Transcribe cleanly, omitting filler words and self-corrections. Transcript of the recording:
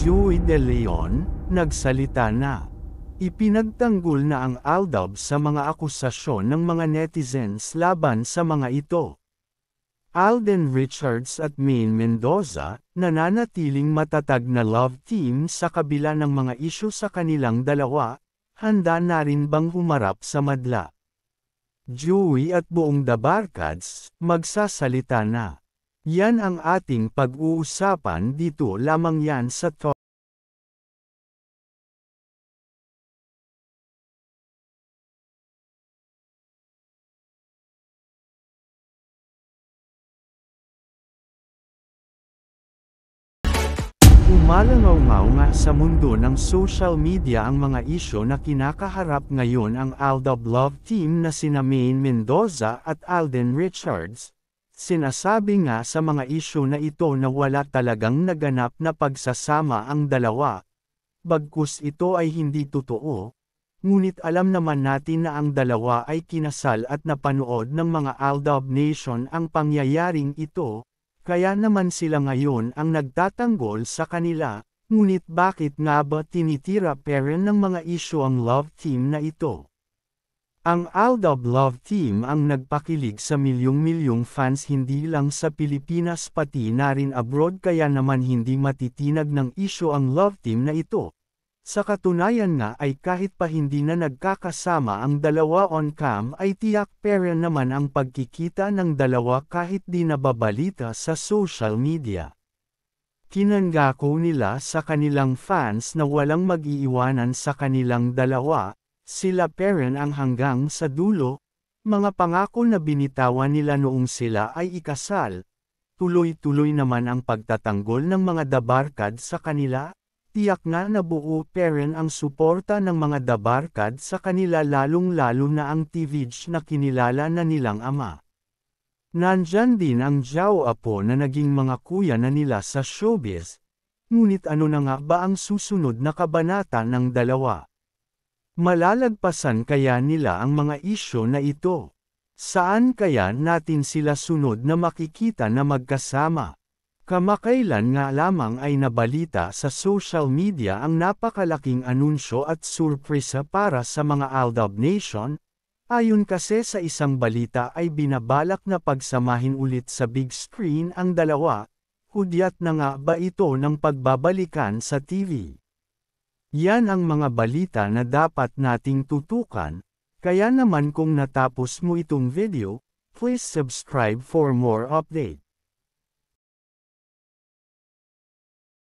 Joey De Leon, nagsalita na. Ipinagtanggol na ang Aldab sa mga akusasyon ng mga netizens laban sa mga ito. Alden Richards at Maine Mendoza, nananatiling matatag na love team sa kabila ng mga isyu sa kanilang dalawa, handa na rin bang humarap sa madla? Joey at buong The Barkads, magsasalita na. Yan ang ating pag-uusapan dito lamang yan sa Talk. Umalangaw-ngaw nga sa mundo ng social media ang mga isyo na kinakaharap ngayon ang Aldab Love Team na sina Maine Mendoza at Alden Richards. Sinasabi nga sa mga isyu na ito na wala talagang naganap na pagsasama ang dalawa. Bagkus ito ay hindi totoo, ngunit alam naman natin na ang dalawa ay kinasal at napanood ng mga Aldab Nation ang pangyayaring ito, kaya naman sila ngayon ang nagtatanggol sa kanila, ngunit bakit nga ba tinitira pa rin ng mga isyu ang love team na ito? Ang Aldab Love Team ang nagpakilig sa milyong-milyong fans hindi lang sa Pilipinas pati na rin abroad kaya naman hindi matitinag ng isyu ang love team na ito. Sa katunayan nga ay kahit pa hindi na nagkakasama ang dalawa on cam ay tiyak pera naman ang pagkikita ng dalawa kahit di nababalita sa social media. Kinangako nila sa kanilang fans na walang mag-iiwanan sa kanilang dalawa. Sila peren ang hanggang sa dulo, mga pangako na binitawan nila noong sila ay ikasal. Tuloy-tuloy naman ang pagtatanggol ng mga dabarkad sa kanila, tiyak nga na buo peren ang suporta ng mga dabarkad sa kanila lalong-lalo na ang TVJ na kinilala na nilang ama. Nandyan din ang Jao Apo na naging mga kuya na nila sa showbiz, ngunit ano na nga ba ang susunod na kabanata ng dalawa? Malalagpasan kaya nila ang mga isyu na ito? Saan kaya natin sila sunod na makikita na magkasama? Kamakailan nga lamang ay nabalita sa social media ang napakalaking anunsyo at surpresa para sa mga Aldab Nation. Ayon kasi sa isang balita ay binabalak na pagsamahin ulit sa big screen ang dalawa. Hudyat na nga ba ito ng pagbabalikan sa TV? Yan ang mga balita na dapat nating tutukan, kaya naman kung natapos mo itong video, please subscribe for more update.